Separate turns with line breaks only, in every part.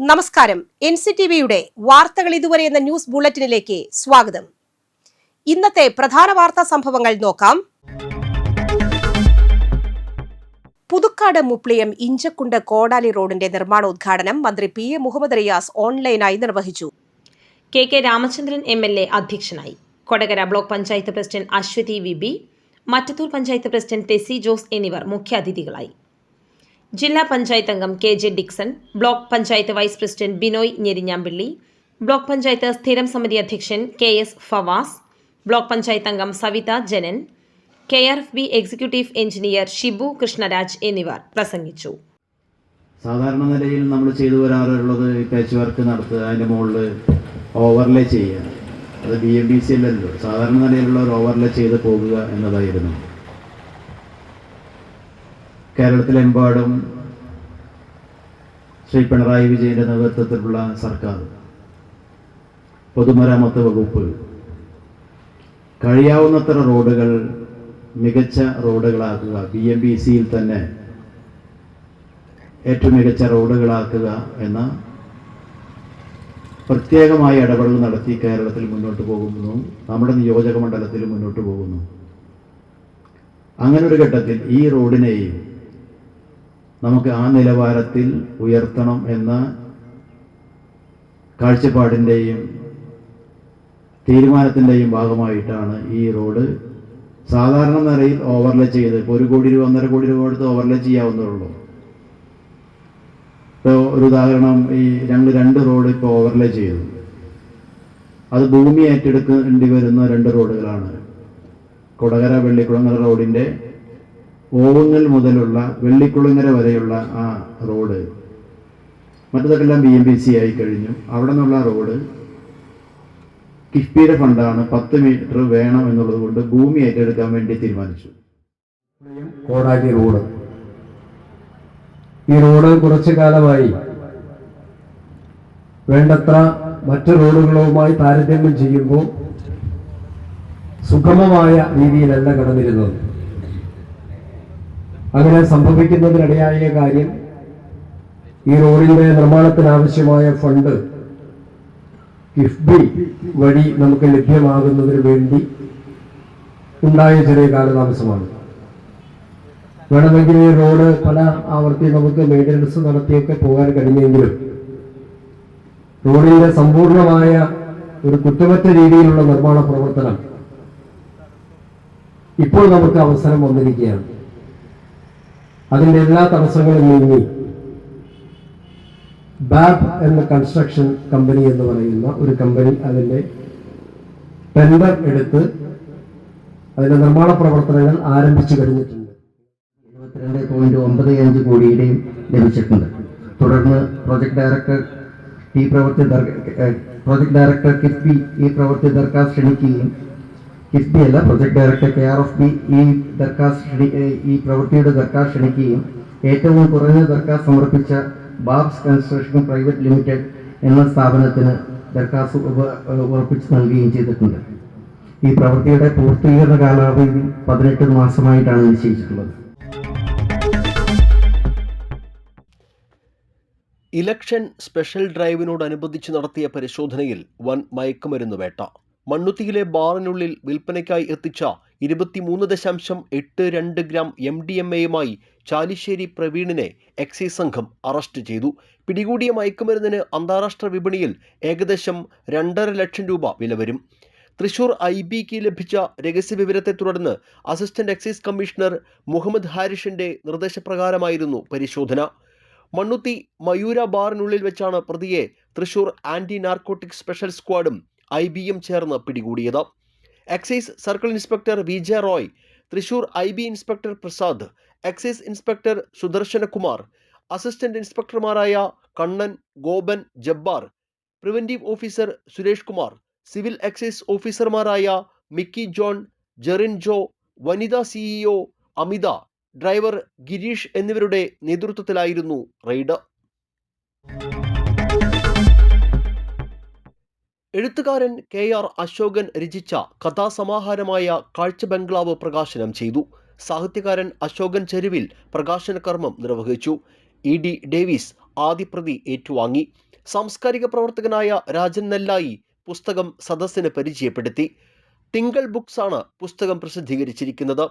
നമസ്കാരം. NCTVയുടെ വാർത്തകൾ ഇതുവരെ എന്ന ന്യൂസ് ബുള്ളറ്റിനിലേക്ക് സ്വാഗതം. ഇന്നത്തെ പ്രധാന വാർത്താ സംഭവങ്ങൾ നോക്കാം. പുതുക്കാട് മുപ്ലിയം ഇഞ്ചക്കുണ്ട് കോടാലി റോഡിന്റെ നിർമ്മാണോദ്ഘാടനം മന്ത്രി PM മുഹമ്മദ് റിയാസ് ഓൺലൈനായി നിർവഹിച്ചു.
KK രാമചന്ദ്രൻ MLA അധ്യക്ഷനായി. Kodakara block panchayat president Aswathy VB, Mattathur panchayat president Tessy Jose എന്നിവർ മുഖ്യാതിഥികളായി. ജില്ലാ പഞ്ചായത്ത് അംഗം KJ Dixon, block panchayat vice president Binoy Njerinjampilly, block panchayat സ്ഥിരം സമിതി അധ്യക്ഷൻ KS ഫവാസ്, ബ്ലോക്ക് പഞ്ചായത്ത് അംഗം Savitha Janan, KRFB executive engineer Shibu Krishnaraj എന്നിവർ പ്രസംഗിച്ചു.
സാധാരണ നിലയിൽ നമ്മൾ ചെയ്തു വരാറുള്ളത് പാച്ച് വർക്ക് നടത്തുക, അതിൻ്റെ മുകളിൽ ഓവർലേ ചെയ്യുക. അത് BMBC അല്ലല്ലോ, സാധാരണ നിലയിലുള്ള ഒരു ഓവർലേ ചെയ്ത് പോകുക എന്നതായിരുന്നു. കേരളത്തിലെമ്പാടും ശ്രീ പിണറായി വിജയൻ്റെ നേതൃത്വത്തിലുള്ള സർക്കാർ, പൊതുമരാമത്ത് വകുപ്പ് കഴിയാവുന്നത്ര റോഡുകൾ മികച്ച റോഡുകളാക്കുക, BMBCയിൽ തന്നെ ഏറ്റവും മികച്ച റോഡുകളാക്കുക എന്ന പ്രത്യേകമായ ഇടപെടൽ നടത്തി കേരളത്തിൽ മുന്നോട്ട് പോകുന്നു, നമ്മുടെ നിയോജക മണ്ഡലത്തിൽ മുന്നോട്ട് പോകുന്നു. അങ്ങനെ ഒരു ഘട്ടത്തിൽ ഈ റോഡിനെയും നമുക്ക് ആ നിലവാരത്തിൽ ഉയർത്തണം എന്ന കാഴ്ചപ്പാടിൻ്റെയും തീരുമാനത്തിൻ്റെയും ഭാഗമായിട്ടാണ് ഈ റോഡ് സാധാരണ നിലയിൽ ഓവർലേ ചെയ്ത്, ഇപ്പോൾ 1 കോടി രൂപ 1.5 കോടി രൂപ എടുത്ത് ഓവർലേ ചെയ്യാവുന്നതുള്ളൂ. ഇപ്പോൾ ഒരു ഉദാഹരണം, ഞങ്ങൾ 2 റോഡ് ഇപ്പോൾ ഓവർലേ ചെയ്തു. അത് ഭൂമി ഏറ്റെടുക്കേണ്ടി വരുന്ന 2 റോഡുകളാണ്. കൊടകര വെള്ളിക്കുളങ്ങര റോഡിൻ്റെ ഓവുങ്ങൽ മുതലുള്ള വെള്ളിക്കുളങ്ങര വരെയുള്ള ആ റോഡ്, മറ്റതൊക്കെല്ലാം BMBC ആയി കഴിഞ്ഞു. അവിടെ നിന്നുള്ള റോഡ് കിഫ്ബിയുടെ ഫണ്ടാണ്, 10 മീറ്റർ വേണം എന്നുള്ളത് കൊണ്ട് ഭൂമി ഏറ്റെടുക്കാൻ വേണ്ടി തീരുമാനിച്ചു.
കോടാലി റോഡ്, ഈ റോഡ് കുറച്ചു കാലമായി വേണ്ടത്ര മറ്റു റോഡുകളുമായി താരതമ്യം ചെയ്യുമ്പോൾ സുഗമമായ രീതിയിലല്ല കടന്നിരുന്നത്. അങ്ങനെ സംഭവിക്കുന്നതിനിടയായ കാര്യം, ഈ റോഡിന്റെ നിർമ്മാണത്തിനാവശ്യമായ ഫണ്ട് കിഫ്ബി വഴി നമുക്ക് ലഭ്യമാകുന്നതിന് വേണ്ടി ഉണ്ടായ ചെറിയ കാലതാമസമാണ്. വേണമെങ്കിൽ ഈ റോഡ് പല ആവർത്തി നമുക്ക് മെയിൻ്റനൻസ് നടത്തിയൊക്കെ പോകാൻ കഴിഞ്ഞെങ്കിലും റോഡിന്റെ സമ്പൂർണമായ ഒരു കുറ്റമറ്റ രീതിയിലുള്ള നിർമ്മാണ പ്രവർത്തനം ഇപ്പോൾ നമുക്ക് അവസരം വന്നിരിക്കുകയാണ്. അതിൻ്റെ എല്ലാ തടസ്സങ്ങളും നീങ്ങി ബാബ് എന്ന കൺസ്ട്രക്ഷൻ കമ്പനി എന്ന് പറയുന്ന ഒരു കമ്പനി അതിൻ്റെ ടെൻഡർ എടുത്ത് അതിൻ്റെ നിർമ്മാണ പ്രവർത്തനങ്ങൾ ആരംഭിച്ചു കഴിഞ്ഞിട്ടുണ്ട്.
22.95 കോടിയുടെയും ലഭിച്ചിട്ടുണ്ട്. തുടർന്ന് പ്രോജക്ട് ഡയറക്ടർ കിഫ്ബി ഈ പ്രവൃത്തി ദർഖാസ്ത് ക്ഷണിക്കുകയും, കിഫ്ബി അല്ല, പ്രൊജക്ട് ഡയറക്ടർ KRFB ഈ പ്രവൃത്തിയുടെ ദർഖാസ്ത് ക്ഷണിക്കുകയും ഏറ്റവും കുറഞ്ഞ ദർഖാസ്ത് സമർപ്പിച്ച ബാബ്സ് കൺസ്ട്രക്ഷൻ പ്രൈവറ്റ് ലിമിറ്റഡ് എന്ന സ്ഥാപനത്തിന് ദർഖാസ്ത് ഉറപ്പിച്ച് നൽകുകയും ചെയ്തിട്ടുണ്ട്. ഈ പ്രവൃത്തിയുടെ പൂർത്തീകരണ കാലാവധി 18 മാസമായിട്ടാണ് നിശ്ചയിച്ചിട്ടുള്ളത്.
ഇലക്ഷൻ സ്പെഷ്യൽ ഡ്രൈവിനോടനുബന്ധിച്ച് നടത്തിയ പരിശോധനയിൽ വൻ മയക്കുമരുന്ന് വേട്ട. മണ്ണുത്തിയിലെ ബാറിനുള്ളിൽ വിൽപ്പനയ്ക്കായി എത്തിച്ച 23.82 ഗ്രാം MDMA-യുമായി ചാലിശ്ശേരി പ്രവീണിനെ എക്സൈസ് സംഘം അറസ്റ്റ് ചെയ്തു. പിടികൂടിയ മയക്കുമരുന്നിന് അന്താരാഷ്ട്ര വിപണിയിൽ ഏകദേശം 2.5 ലക്ഷം രൂപ വില വരും. തൃശൂർ IBക്ക് ലഭിച്ച രഹസ്യവിവരത്തെ തുടർന്ന് അസിസ്റ്റന്റ് എക്സൈസ് കമ്മീഷണർ മുഹമ്മദ് ഹാരിഷിന്റെ നിർദ്ദേശപ്രകാരമായിരുന്നു പരിശോധന. മണ്ണുത്തി മയൂര ബാറിനുള്ളിൽ വെച്ചാണ് പ്രതിയെ തൃശൂർ ആന്റി നാർക്കോട്ടിക് സ്പെഷ്യൽ സ്ക്വാഡും IBയും ചേർന്ന് പിടികൂടിയത്. Excise circle inspector VJ Roy, Thrissur IB inspector Prasad, excise inspector Sudarsanakumar, assistant ഇൻസ്പെക്ടർമാരായ Kannan, Gopan, Jabbar, preventive officer Suresh Kumar, civil excise ഓഫീസർമാരായ മിക്കി ജോൺ, ജെറിൻ ജോ, വനിതാ CEO അമിത, ഡ്രൈവർ ഗിരീഷ് എന്നിവരുടെ നേതൃത്വത്തിലായിരുന്നു റെയ്ഡ്. എഴുത്തുകാരൻ KR അശോകൻ രചിച്ച കഥാസമാഹാരമായ കാഴ്ച ബംഗ്ലാവ് പ്രകാശനം ചെയ്തു. സാഹിത്യകാരൻ അശോകൻ ചെരുവിൽ പ്രകാശന കർമ്മം നിർവഹിച്ചു. ED ഡേവിസ് ആദ്യ പ്രതി ഏറ്റുവാങ്ങി. സാംസ്കാരിക പ്രവർത്തകനായ രാജൻ നെല്ലായി പുസ്തകം സദസ്സിന് പരിചയപ്പെടുത്തി. തിങ്കൾ ബുക്സ് ആണ് പുസ്തകം പ്രസിദ്ധീകരിച്ചിരിക്കുന്നത്.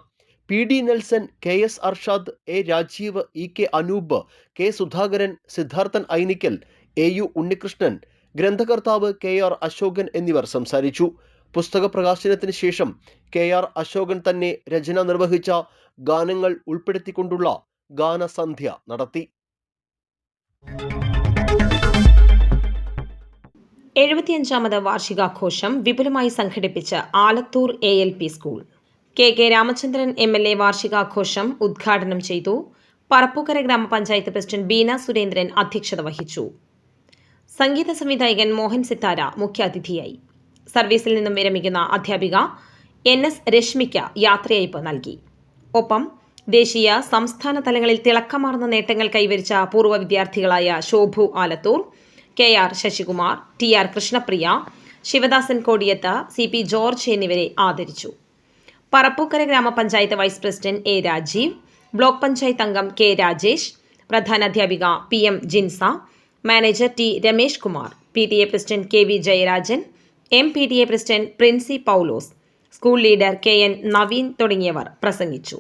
PD Nelson, KS Arshad, A Rajeev, EK Anoop, K Sudhakaran, Sidharthan Ainikkal, AU Unnikrishnan, ഗ്രന്ഥകർത്താവ് KR അശോകൻ എന്നിവർ സംസാരിച്ചു. പുസ്തക പ്രകാശനത്തിന് ശേഷം KR അശോകൻ തന്നെ രചന നിർവഹിച്ച ഗാനങ്ങൾ ഉൾപ്പെടുത്തിക്കൊണ്ടുള്ള ഗാനസന്ധ്യ നടത്തി.
75ാമത് വാർഷികാഘോഷം വിപുലമായി സംഘടിപ്പിച്ച Alathur ALP school. KK Ramachandran MLA വാർഷികാഘോഷം ഉദ്ഘാടനം ചെയ്തു. പറപ്പൂക്കര ഗ്രാമപഞ്ചായത്ത് പ്രസിഡന്റ് ബീന സുരേന്ദ്രൻ അധ്യക്ഷത വഹിച്ചു. സംഗീത സംവിധായകൻ മോഹൻ സിത്താര മുഖ്യാതിഥിയായി. സർവീസിൽ നിന്നും വിരമിക്കുന്ന അധ്യാപിക NS രശ്മിക്ക് യാത്രയയപ്പ് നൽകി. ഒപ്പം ദേശീയ സംസ്ഥാന തലങ്ങളിൽ തിളക്കമാർന്ന നേട്ടങ്ങൾ കൈവരിച്ച പൂർവ്വ വിദ്യാർത്ഥികളായ Shobhu Alathur, KR Sasikumar, TR Krishnapriya, Sivadasan Kodiyath, CP George എന്നിവരെ ആദരിച്ചു. പറപ്പൂക്കര ഗ്രാമപഞ്ചായത്ത് vice president A Rajeev, block panchayat അംഗം K രാജേഷ്, പ്രധാനാധ്യാപിക PM Jinsa, manager T Ramesh Kumar, PTA president KV Jayarajan, MPTA president Princy Paulose, school leader KN Naveen തുടങ്ങിയവർ പ്രസംഗിച്ചു.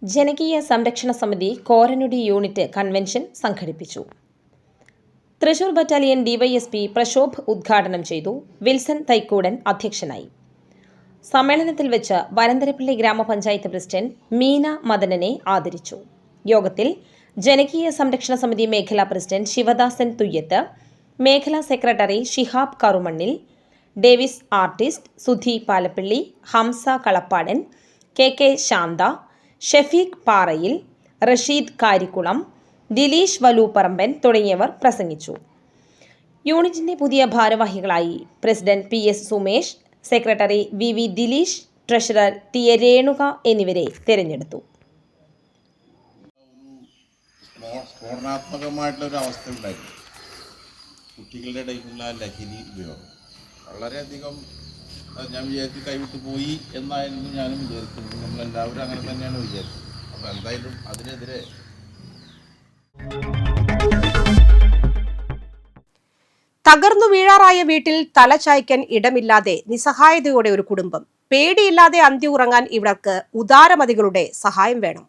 ജനകീയ സംരക്ഷണ സമിതി കോരനുടി യൂണിറ്റ് കൺവെൻഷൻ സംഘടിപ്പിച്ചു. തൃശൂർ ബറ്റാലിയൻ DYSP പ്രശോഭ് ഉദ്ഘാടനം ചെയ്തു. വിൽസൺ തൈക്കൂടൻ അധ്യക്ഷനായി. സമ്മേളനത്തിൽ വെച്ച് വരന്തരപ്പള്ളി ഗ്രാമപഞ്ചായത്ത് പ്രസിഡന്റ് മീന മദനനെ ആദരിച്ചു. യോഗത്തിൽ ജനകീയ സംരക്ഷണ സമിതി മേഖലാ പ്രസിഡന്റ് ശിവദാസൻ തുയ്യത്ത്, മേഖലാ secretary Shihab Karumannil, Davis artist, Sudhi Palappilly, Hamsa Kalappadan, KK Shantha, Shafeeq Parayil, Rasheed Karikkulam, Dileesh വലൂപ്പറമ്പൻ തുടങ്ങിയവർ പ്രസംഗിച്ചു. യൂണിറ്റിന്റെ പുതിയ ഭാരവാഹികളായി president PS Sumesh, secretary VV Dileesh, treasurer TA Renuka എന്നിവരെ തിരഞ്ഞെടുത്തു.
സ്ഫോടനാത്മകമായിട്ടുള്ളൊരു അവസ്ഥ ഉണ്ടായിരുന്നു. കുട്ടികളുടെ ഇടയിലുള്ള ലഹരി ഉപയോഗം വളരെയധികം ഞാൻ വിചാരിച്ചു കൈവിട്ട് പോയി എന്നായിരുന്നു ഞാനും വിചാരിക്കുന്നത്. നമ്മളെല്ലാവരും അങ്ങനെ തന്നെയാണ് വിചാരിച്ചത്. അപ്പോൾ എന്തായാലും അതിനെതിരെ
തകർന്നു വീഴാറായ വീട്ടിൽ തലചായ്ക്കാൻ ഇടമില്ലാതെ നിസ്സഹായതയോടെ ഒരു കുടുംബം. പേടിയില്ലാതെ അന്ത്യം ഉറങ്ങാൻ ഇവർക്ക് ഉദാരമതികളുടെ സഹായം വേണം.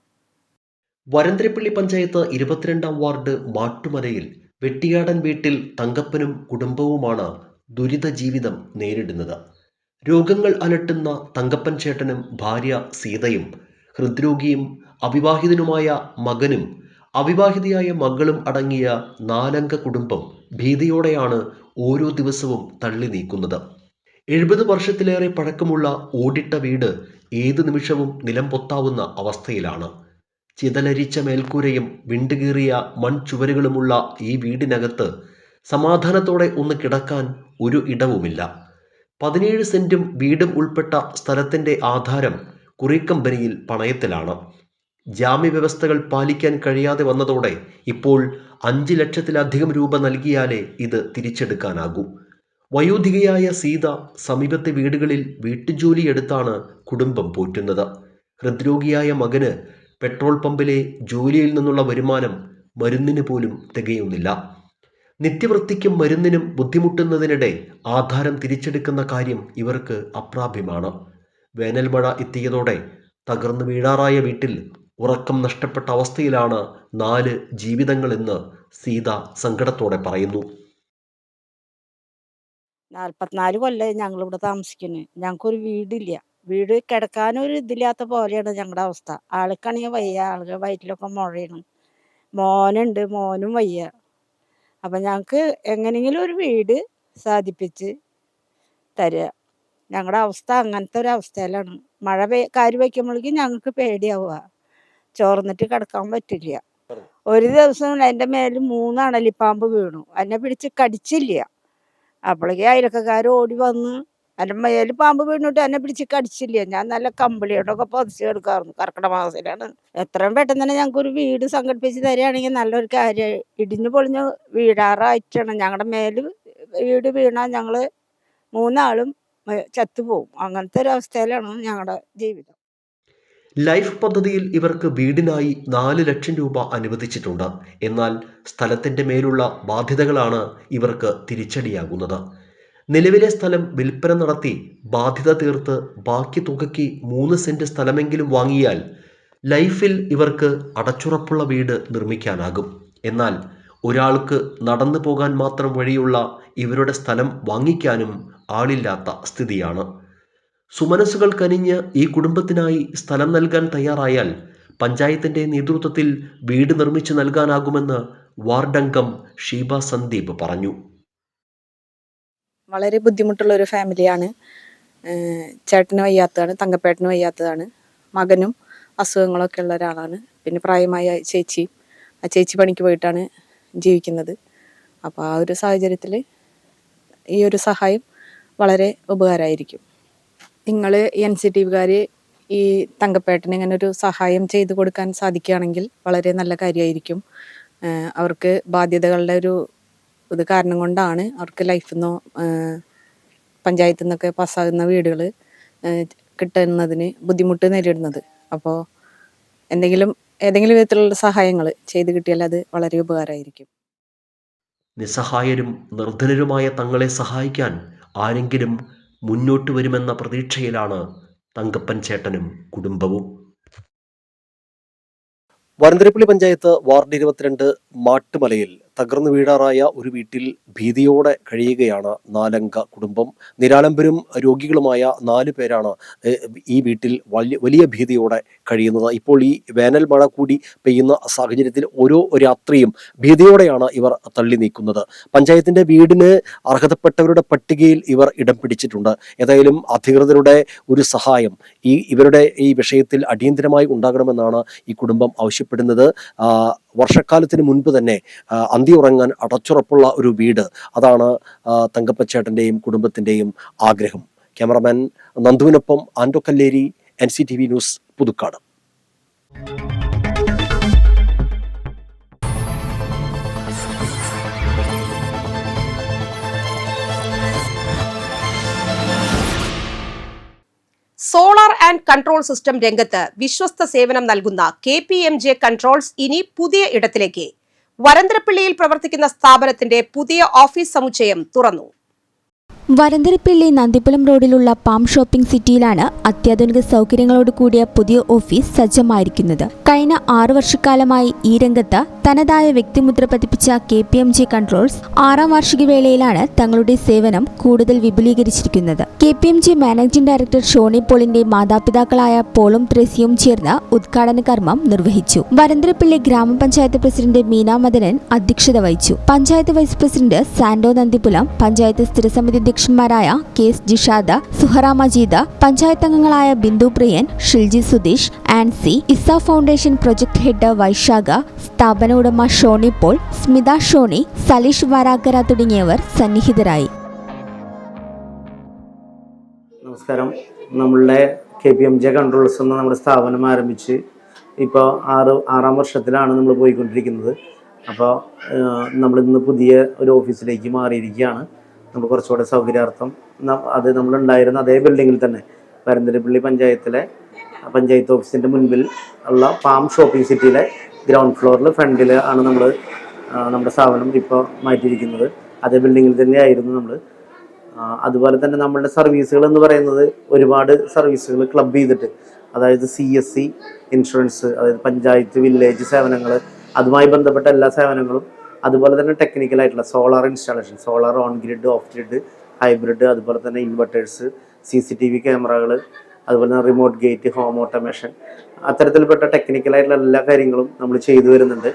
വരന്തരപ്പള്ളി പഞ്ചായത്ത് 22ാം വാർഡ് മാട്ടുമലയിൽ വെട്ടിയാടൻ വീട്ടിൽ തങ്കപ്പനും കുടുംബവുമാണ് ദുരിത ജീവിതം നേരിടുന്നത്. രോഗങ്ങൾ അലട്ടുന്ന തങ്കപ്പൻ ചേട്ടനും ഭാര്യ സീതയും, ഹൃദ്രോഗിയും അവിവാഹിതനുമായ മകനും അവിവാഹിതയായ മകളും അടങ്ങിയ 4 കുടുംബം ഭീതിയോടെയാണ് ഓരോ ദിവസവും തള്ളി നീക്കുന്നത്. 70 വർഷത്തിലേറെ പഴക്കമുള്ള ഓടിട്ട വീട് ഏതു നിമിഷവും നിലം പൊത്താവുന്ന അവസ്ഥയിലാണ്. ചിതലരിച്ച മേൽക്കൂരയും വിണ്ടുകീറിയ മൺചുവരുകളുമുള്ള ഈ വീടിനകത്ത് സമാധാനത്തോടെ ഒന്ന് കിടക്കാൻ ഒരു ഇടവുമില്ല. 17 സെന്റും വീടും ഉൾപ്പെട്ട സ്ഥലത്തിന്റെ ആധാരം കുറി കമ്പനിയിൽ പണയത്തിലാണ്. ജാമ്യവ്യവസ്ഥകൾ പാലിക്കാൻ കഴിയാതെ വന്നതോടെ ഇപ്പോൾ 5 ലക്ഷത്തിലധികം രൂപ നൽകിയാലേ ഇത് തിരിച്ചെടുക്കാനാകൂ. വയോധികയായ സീത സമീപത്തെ വീടുകളിൽ വീട്ടുജോലിയെടുത്താണ് കുടുംബം പോറ്റുന്നത്. ഹൃദ്രോഗിയായ മകന് പെട്രോൾ പമ്പിലെ ജോലിയിൽ നിന്നുള്ള വരുമാനം മരുന്നിന് പോലും തികയുന്നില്ല. നിത്യവൃത്തിക്കും മരുന്നിനും ബുദ്ധിമുട്ടുന്നതിനിടെ ആധാരം തിരിച്ചെടുക്കുന്ന കാര്യം ഇവർക്ക് അപ്രാപ്യമാണ്. വേനൽമഴ എത്തിയതോടെ തകർന്നു വീഴാറായ വീട്ടിൽ ഉറക്കം നഷ്ടപ്പെട്ട അവസ്ഥയിലാണ് 4 ജീവിതങ്ങളെന്ന് സീത സങ്കടത്തോടെ പറയുന്നു.
44 കൊല്ലമായി ഞങ്ങളിവിടെ താമസിക്കുന്നത്. ഞങ്ങൾക്കൊരു വീടില്ല. വീട് കിടക്കാനൊരു ഇതില്ലാത്ത പോലെയാണ് ഞങ്ങളുടെ അവസ്ഥ. ആൾക്കാണെങ്കിൽ വയ്യ, ആളുകൾ വയറ്റിലൊക്കെ മുഴയാണ്. മോനുണ്ട്, മോനും വയ്യ. അപ്പം ഞങ്ങൾക്ക് എങ്ങനെയെങ്കിലും ഒരു വീട് സാധിപ്പിച്ച് തരിക. ഞങ്ങളുടെ അവസ്ഥ അങ്ങനത്തെ ഒരു അവസ്ഥയിലാണ്. മഴ കാര്യം വയ്ക്കുമ്പോഴേക്കും ഞങ്ങൾക്ക് പേടിയാവുക. ചോർന്നിട്ട് കിടക്കാൻ പറ്റില്ല. ഒരു ദിവസം എൻ്റെ മേലിൽ 3 അണലിപ്പാമ്പ് വീണു. എന്നെ പിടിച്ച് കടിച്ചില്ല. അപ്പോഴേക്കും അയലക്കാർ ഓടി വന്ന് എൻ്റെ മേലിൽ പാമ്പ് വീണിട്ട് എന്നെ പിടിച്ച് കടിച്ചില്ല. ഞാൻ നല്ല കമ്പിളിയോടൊക്കെ പൊതിച്ച് കിടക്കാറുണ്ട്. കർക്കിടക മാസത്തിലാണ്. എത്രയും പെട്ടെന്ന് തന്നെ ഞങ്ങൾക്കൊരു വീട് സംഘടിപ്പിച്ച് തരികയാണെങ്കിൽ നല്ലൊരു കാര്യം. ഇടിഞ്ഞു പൊളിഞ്ഞ് വീഴാറായിട്ടാണ്. ഞങ്ങളുടെ മേല് വീട് വീണാൽ ഞങ്ങൾ 3 ആളും ചത്തുപോകും. അങ്ങനത്തെ ഒരു അവസ്ഥയിലാണ് ഞങ്ങളുടെ ജീവിതം.
ലൈഫ് പദ്ധതിയിൽ ഇവർക്ക് വീടിനായി 4 ലക്ഷം രൂപ അനുവദിച്ചിട്ടുണ്ട്. എന്നാൽ സ്ഥലത്തിന്റെ മേലുള്ള ബാധ്യതകളാണ് ഇവർക്ക് തിരിച്ചടിയാകുന്നത്. നിലവിലെ സ്ഥലം വിൽപ്പന നടത്തി ബാധ്യത തീർത്ത് ബാക്കി തുകയ്ക്ക് 3 സെന്റ് സ്ഥലമെങ്കിലും വാങ്ങിയാൽ ലൈഫിൽ ഇവർക്ക് അടച്ചുറപ്പുള്ള വീട് നിർമ്മിക്കാനാകും. എന്നാൽ ഒരാൾക്ക് നടന്നു പോകാൻ മാത്രം വഴിയുള്ള ഇവരുടെ സ്ഥലം വാങ്ങിക്കാനും ആളില്ലാത്ത സ്ഥിതിയാണ്. സുമനസ്സുകൾ കനിഞ്ഞ് ഈ കുടുംബത്തിനായി സ്ഥലം നൽകാൻ തയ്യാറായാൽ പഞ്ചായത്തിന്റെ നേതൃത്വത്തിൽ വീട് നിർമ്മിച്ചു നൽകാനാകുമെന്ന് വാർഡംഗം ഷീബ സന്ദീപ് പറഞ്ഞു.
വളരെ ബുദ്ധിമുട്ടുള്ള ഒരു ഫാമിലിയാണ്. ചേട്ടന് വയ്യാത്തതാണ്, തങ്കപ്പേട്ടന് വയ്യാത്തതാണ്, മകനും അസുഖങ്ങളൊക്കെ ഉള്ള ഒരാളാണ്. പിന്നെ പ്രായമായ ചേച്ചി, ആ ചേച്ചി പണിക്ക് പോയിട്ടാണ് ജീവിക്കുന്നത്. അപ്പോൾ ആ ഒരു സാഹചര്യത്തിൽ ഈ ഒരു സഹായം വളരെ ഉപകാരമായിരിക്കും. നിങ്ങൾ NCTV-കാർ ഈ തങ്കപ്പേട്ടന് ഇങ്ങനെ ഒരു സഹായം ചെയ്തു കൊടുക്കാൻ സാധിക്കുകയാണെങ്കിൽ വളരെ നല്ല കാര്യമായിരിക്കും. അവർക്ക് ബാധ്യതകളുടെ ഒരു ഇത് കാരണം കൊണ്ടാണ് അവർക്ക് ലൈഫിൽ നിന്നോ പഞ്ചായത്തിൽ നിന്നൊക്കെ പാസ്സാകുന്ന വീടുകൾ കിട്ടുന്നതിന് ബുദ്ധിമുട്ട് നേരിടുന്നത്. അപ്പോൾ ഏതെങ്കിലും വിധത്തിലുള്ള സഹായങ്ങൾ ചെയ്ത് കിട്ടിയാൽ അത് വളരെ ഉപകാരമായിരിക്കും.
നിസ്സഹായരും നിർധനരുമായ തങ്ങളെ സഹായിക്കാൻ ആരെങ്കിലും മുന്നോട്ട് വരുമെന്ന പ്രതീക്ഷയിലാണ് തങ്കപ്പൻ ചേട്ടനും കുടുംബവും. വരന്തരപ്പള്ളി പഞ്ചായത്ത് വാർഡ് 22 മാട്ടുമലയിൽ തകർന്നു വീഴാറായ ഒരു വീട്ടിൽ ഭീതിയോടെ കഴിയുകയാണ് 4-അംഗ കുടുംബം. നിരാലംബരും രോഗികളുമായ 4 പേരാണ് ഈ വീട്ടിൽ വലിയ ഭീതിയോടെ കഴിയുന്നത്. ഇപ്പോൾ ഈ വേനൽ മഴ കൂടി പെയ്യുന്ന സാഹചര്യത്തിൽ ഓരോ രാത്രിയും ഭീതിയോടെയാണ് ഇവർ തള്ളി നീക്കുന്നത്. പഞ്ചായത്തിന്റെ വീടിന് അർഹതപ്പെട്ടവരുടെ പട്ടികയിൽ ഇവർ ഇടം പിടിച്ചിട്ടുണ്ട്. ഏതായാലും അധികൃതരുടെ ഒരു സഹായം ഇവരുടെ ഈ വിഷയത്തിൽ അടിയന്തരമായി ഉണ്ടാകണമെന്നാണ് ഈ കുടുംബം ആവശ്യപ്പെടുന്നത്. വർഷക്കാലത്തിന് മുൻപ് തന്നെ അന്തിയുറങ്ങാൻ അടച്ചുറപ്പുള്ള ഒരു വീട്, അതാണ് തങ്കപ്പച്ചേട്ടൻ്റെയും കുടുംബത്തിൻ്റെയും ആഗ്രഹം. ക്യാമറമാൻ നന്ദുവിനൊപ്പം Ando Kalleri, NCTV news, Puthukkad.
Solar and control system രംഗത്ത് വിശ്വസ്ത സേവനം നൽകുന്ന KPMJ കൺട്രോൾസ് ഇനി പുതിയ ഇടത്തിലേക്ക്. വരന്തരപ്പള്ളിയിൽ പ്രവർത്തിക്കുന്ന സ്ഥാപനത്തിന്റെ പുതിയ ഓഫീസ് സമുച്ചയം തുറന്നു.
വരന്തരപ്പള്ളി നന്ദിപ്പുലം റോഡിലുള്ള പാം ഷോപ്പിംഗ് സിറ്റിയിലാണ് അത്യാധുനിക സൗകര്യങ്ങളോട് കൂടിയ പുതിയ ഓഫീസ് സജ്ജമായിരിക്കുന്നത്. കഴിഞ്ഞ 6 വർഷക്കാലമായി ഈ രംഗത്ത് തനതായ വ്യക്തിമുദ്ര പതിപ്പിച്ച KPMJ കൺട്രോൾസ് 6ാം വാർഷിക വേളയിലാണ് തങ്ങളുടെ സേവനം കൂടുതൽ വിപുലീകരിച്ചിരിക്കുന്നത്. KPMJ മാനേജിംഗ് ഡയറക്ടർ ഷോണി പോളിന്റെ മാതാപിതാക്കളായ പോളും ത്രേസ്യയും ചേർന്ന് ഉദ്ഘാടന കർമ്മം നിർവഹിച്ചു. വരന്തരപ്പള്ളി ഗ്രാമപഞ്ചായത്ത് പ്രസിഡന്റ് മീന മദനൻ അധ്യക്ഷത വഹിച്ചു. പഞ്ചായത്ത് വൈസ് പ്രസിഡന്റ് സാൻഡോ നന്ദിപ്പുലം, പഞ്ചായത്ത് സ്ഥിരസമിതി അധ്യക്ഷന്മാരായ KS ജിഷാദ, സുഹറ മജീദ, പഞ്ചായത്ത് അംഗങ്ങളായ Bindu Priyan, Shilji Sudheesh, Ancy, Isa foundation project head Vaishakha, സ്ഥാപന ഉടമ ഷോണി പോൾ, സ്മിത ഷോണി, സലീഷ് വാരാക്കര തുടങ്ങിയവർ സന്നിഹിതരായി.
നമസ്കാരം. നമ്മളുടെ KPMJ കൺട്രോൾസ് എന്ന നമ്മുടെ സ്ഥാപനം ആരംഭിച്ച് ഇപ്പോൾ 6ാം വർഷത്തിലാണ് നമ്മൾ പോയിക്കൊണ്ടിരിക്കുന്നത്. അപ്പോൾ നമ്മളിന്ന് പുതിയ ഒരു ഓഫീസിലേക്ക് മാറിയിരിക്കുകയാണ്. നമ്മൾ കുറച്ചുകൂടെ സൗകര്യാർത്ഥം അത് നമ്മളുണ്ടായിരുന്ന അതേ ബിൽഡിങ്ങിൽ തന്നെ വരന്തരപ്പള്ളി പഞ്ചായത്ത് ഓഫീസിൻ്റെ മുൻപിൽ ഉള്ള പാം ഷോപ്പിംഗ് സിറ്റിയിലെ ഗ്രൗണ്ട് ഫ്ലോറിൽ ഫ്രണ്ടിൽ ആണ് നമ്മുടെ സ്ഥാപനം ഇപ്പോൾ മാറ്റിയിരിക്കുന്നത്. അതേ ബിൽഡിങ്ങിൽ തന്നെയായിരുന്നു നമ്മൾ. അതുപോലെ തന്നെ നമ്മളുടെ സർവീസുകൾ എന്ന് പറയുന്നത് ഒരുപാട് സർവീസുകൾ ക്ലബ് ചെയ്തിട്ട്, അതായത് CSC ഇൻഷുറൻസ്, അതായത് പഞ്ചായത്ത് വില്ലേജ് സേവനങ്ങൾ, അതുമായി ബന്ധപ്പെട്ട എല്ലാ സേവനങ്ങളും, അതുപോലെ തന്നെ ടെക്നിക്കലായിട്ടുള്ള solar installation, solar on grid, off grid, hybrid, അതുപോലെ തന്നെ ഇൻവെർട്ടേഴ്സ്, CCTV ക്യാമറകൾ, അതുപോലെ തന്നെ റിമോട്ട് ഗേറ്റ്, ഹോം ഓട്ടോമേഷൻ, അത്തരത്തിൽപ്പെട്ട ടെക്നിക്കലായിട്ടുള്ള എല്ലാ കാര്യങ്ങളും നമ്മൾ ചെയ്തു വരുന്നുണ്ട്.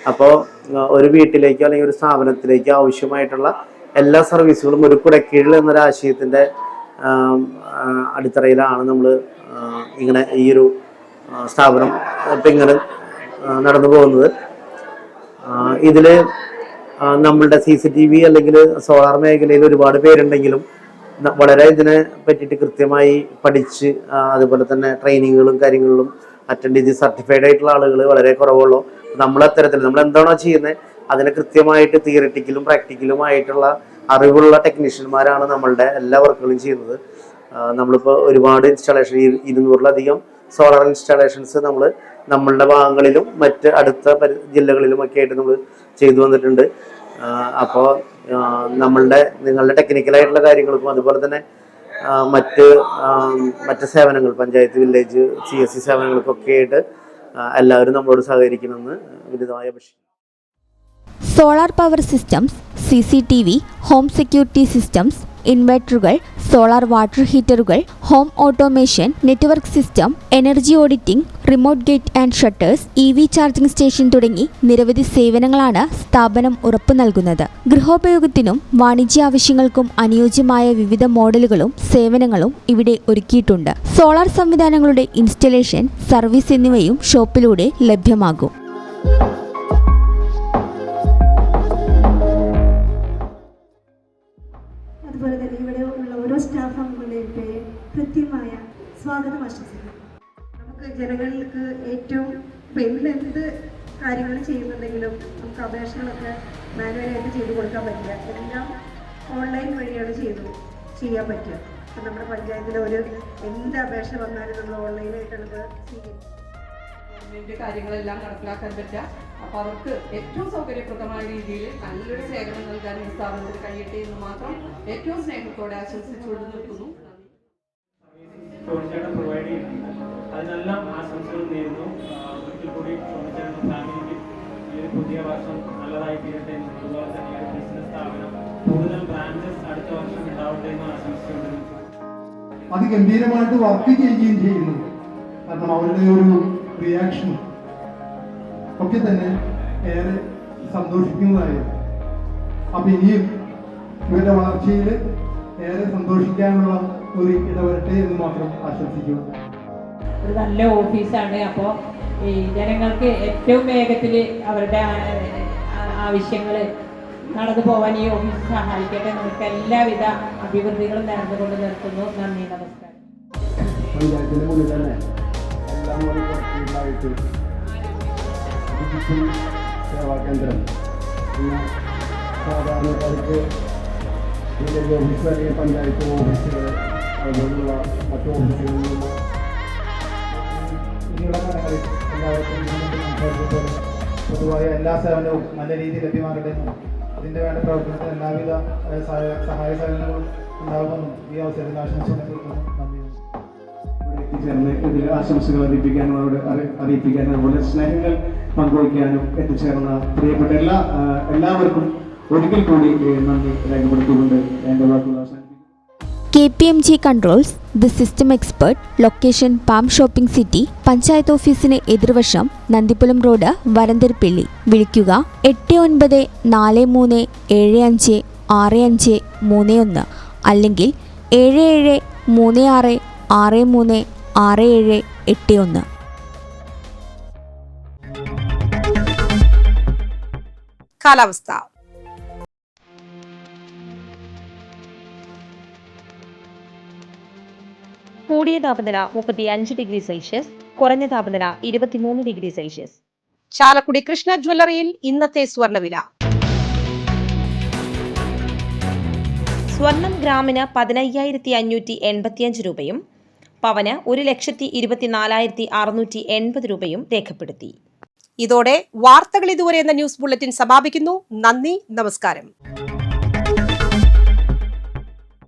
അപ്പോൾ ഒരു വീട്ടിലേക്ക് അല്ലെങ്കിൽ ഒരു സ്ഥാപനത്തിലേക്ക് ആവശ്യമായിട്ടുള്ള എല്ലാ സർവീസുകളും ഒരു കുടക്കീഴിൽ എന്നൊരു ആശയത്തിൻ്റെ അടിത്തറയിലാണ് നമ്മൾ ഇങ്ങനെ ഈ ഒരു സ്ഥാപനം ഇപ്പം ഇങ്ങനെ നടന്നു പോകുന്നത്. ഇതിൽ നമ്മളുടെ CCTV അല്ലെങ്കിൽ സോളാർ മേഖലയിൽ ഒരുപാട് പേരുണ്ടെങ്കിലും വളരെ ഇതിനെ പറ്റിയിട്ട് കൃത്യമായി പഠിച്ച് അതുപോലെ തന്നെ ട്രെയിനിങ്ങുകളും കാര്യങ്ങളിലും അറ്റൻഡ് ചെയ്ത് സർട്ടിഫൈഡ് ആയിട്ടുള്ള ആളുകൾ വളരെ കുറവുള്ളൂ. നമ്മൾ അത്തരത്തിൽ നമ്മൾ എന്താണോ ചെയ്യുന്നത് അതിനെ കൃത്യമായിട്ട് തിയറിറ്റിക്കലും പ്രാക്ടിക്കലുമായിട്ടുള്ള അറിവുള്ള ടെക്നീഷ്യന്മാരാണ് നമ്മളുടെ എല്ലാ വർക്കുകളും ചെയ്യുന്നത്. നമ്മളിപ്പോൾ ഒരുപാട് ഇൻസ്റ്റാളേഷൻ 200-ലധികം സോളാർ ഇൻസ്റ്റാളേഷൻസ് നമ്മളുടെ ഭാഗങ്ങളിലും മറ്റ് അടുത്ത ജില്ലകളിലുമൊക്കെ ആയിട്ട് നമ്മൾ ചെയ്തു വന്നിട്ടുണ്ട്. അപ്പോൾ നിങ്ങളുടെ ടെക്നിക്കലായിട്ടുള്ള കാര്യങ്ങൾക്കും അതുപോലെ തന്നെ മറ്റ് സേവനങ്ങൾ, പഞ്ചായത്ത്, വില്ലേജ്, CSC സേവനങ്ങൾക്കൊക്കെ ആയിട്ട് എല്ലാവരും നമ്മളോട് സഹകരിക്കണമെന്ന് വിരുദ്ധമായ അപേക്ഷിക്കുന്നു.
Solar power systems, CCTV, home security systems, ഇൻവെർട്ടറുകൾ, സോളാർ വാട്ടർ ഹീറ്ററുകൾ, home automation, network system, energy auditing, remote gate and shutters, EV charging station തുടങ്ങി നിരവധി സേവനങ്ങളാണ് സ്ഥാപനം ഉറപ്പു നൽകുന്നത്. ഗൃഹോപയോഗത്തിനും വാണിജ്യ ആവശ്യങ്ങൾക്കും അനുയോജ്യമായ വിവിധ മോഡലുകളും സേവനങ്ങളും ഇവിടെ ഒരുക്കിയിട്ടുണ്ട്. സോളാർ സംവിധാനങ്ങളുടെ ഇൻസ്റ്റലേഷൻ, സർവീസ് എന്നിവയും ഷോപ്പിലൂടെ ലഭ്യമാകും.
അതുപോലെ തന്നെ ഇവിടെ ഉള്ള ഓരോ സ്റ്റാഫ് അംഗങ്ങളുടെയും പേര് കൃത്യമായ സ്വാഗതം ആശംസിക്കുന്നു. നമുക്ക് ജനങ്ങൾക്ക് ഏറ്റവും എന്ത് കാര്യങ്ങൾ ചെയ്യുന്നുണ്ടെങ്കിലും നമുക്ക് അപേക്ഷകളൊക്കെ മാനുവലായിട്ട് ചെയ്തു കൊടുക്കാൻ പറ്റില്ല. എല്ലാം ഓൺലൈൻ വഴിയാണ് ചെയ്യാൻ പറ്റുക. അപ്പം നമ്മുടെ പഞ്ചായത്തിൽ എന്ത് അപേക്ഷ വന്നാലും നമ്മൾ ഓൺലൈനായിട്ടാണ് ഇപ്പോൾ സ്വീകരിക്കുന്നത്.
ഗവൺമെൻറ് കാര്യങ്ങളെല്ലാം നടപ്പിലാക്കാൻ പറ്റുക. അപ്പോൾ അവർക്ക് ഏറ്റവും സൗകര്യപ്രദമായ രീതിയിൽ നല്ലൊരു സേവനം നൽകാൻ ഈ സ്ഥാപനത്തിൽ കഴിയട്ടെ എന്ന് മാത്രം ഏറ്റവും സ്നേഹത്തോടെ ആശംസിച്ചുകൊണ്ട് നിർത്തുന്നു.
പ്രൊവൈഡ് ചെയ്യുന്നുണ്ട്. അതിനെല്ലാം ആശംസകൾ നേരുന്നു. ഒരിക്കൽ കൂടി ഫാമിലിക്ക് ഈ ഒരു പുതിയ വർഷം നല്ലതായി തീരട്ടെ എന്നും അതുപോലെ തന്നെ ഒരു ബിസിനസ് സ്ഥാപനം കൂടുതൽ ബ്രാഞ്ചസ് അടുത്ത വർഷം ഉണ്ടാവട്ടെ എന്ന് ആശംസിച്ചുകൊണ്ട്
അതിഗംഭീരമായിട്ട് വർക്ക് ചെയ്യുകയും ചെയ്യുന്നു. കാരണം അവരുടെ ഒരു റിയാക്ഷൻ ഒക്കെ തന്നെ ഏറെ സന്തോഷിക്കുന്നതായിരുന്നു. അപ്പം ഇനിയും ഇവരുടെ വളർച്ചയിൽ ഏറെ സന്തോഷിക്കാനുള്ള ഒരു ഇടവരട്ടെ എന്ന് മാത്രം ആശംസിക്കുന്നു.
ഒരു നല്ല ഓഫീസാണ്. അപ്പോൾ ഈ ജനങ്ങൾക്ക് ഏറ്റവും വേഗത്തിൽ അവരുടെ ആവശ്യങ്ങൾ നടന്നു പോകാൻ ഈ ഓഫീസ് സഹായിക്കട്ടെ. നമുക്ക് എല്ലാവിധ അഭിവൃദ്ധികളും നടന്നുകൊണ്ട് നിർത്തുന്നു. നന്ദി, നമസ്കാരം.
പഞ്ചായത്തിൻ്റെ മുന്നിൽ തന്നെ എല്ലാം വർക്കുകളായിട്ട് ഡിജിറ്റൽ സേവാ കേന്ദ്രം, പിന്നെ സാധാരണക്കാർക്ക് വില്ലേജ് ഓഫീസ് അല്ലെങ്കിൽ പഞ്ചായത്ത് ഓഫീസുകൾ, അതുപോലുള്ള മറ്റു ഓഫീസുകളിൽ നിന്ന് ഇനിയുള്ള കാലങ്ങളിൽ എല്ലാവർക്കും സംസാരിച്ചപ്പോൾ പൊതുവായ എല്ലാ സേവനവും നല്ല രീതിയിൽ ലഭ്യമാകട്ടെ എന്നും അതിൻ്റെ വേണ്ട പ്രവർത്തനത്തിന് എല്ലാവിധ സഹായ സേവനങ്ങളും ഉണ്ടാകുമെന്നും ഈ അവസരത്തിൽ ആശംസിക്കുന്നു. നന്ദി. ഇവിടെ എത്തിച്ചേർന്ന് ഇതിൽ ആശംസകൾ അറിയിപ്പിക്കാനും അതുപോലെ സ്നേഹങ്ങൾ പങ്കുവയ്ക്കാനും എത്തിച്ചേർന്ന പ്രിയപ്പെട്ട എല്ലാവർക്കും ഒരിക്കൽ കൂടി നന്ദി രേഖപ്പെടുത്തിക്കൊണ്ട് എൻ്റെ വാക്കുകൾ അവസാനിപ്പിക്കുന്നു.
KPMG controls, the system expert, location palm shopping city, panchayat ഓഫീസിന് എതിർവശം, നന്ദിപ്പുലം റോഡ്, വരന്തരപ്പിള്ളി. വിളിക്കുക 8945756531 അല്ലെങ്കിൽ 7736636781.
കാലാവസ്ഥ.
കൂടിയ താപനില 35 ഡിഗ്രി സെൽഷ്യസ്, കുറഞ്ഞ താപനില 23 ഡിഗ്രി സെൽഷ്യസ്.
ചാലക്കുടി കൃഷ്ണ ജ്വല്ലറിയിൽ ഇന്നത്തെ സ്വർണ്ണവില.
സ്വർണം ഗ്രാമിന് 15,585 രൂപയും പവന് 1,24,680 രൂപയും രേഖപ്പെടുത്തി.
ഇതോടെ വാർത്തകൾ ഇതുവരെ എന്ന ന്യൂസ് ബുള്ളറ്റിൻ സമാപിക്കുന്നു. നന്ദി, നമസ്കാരം.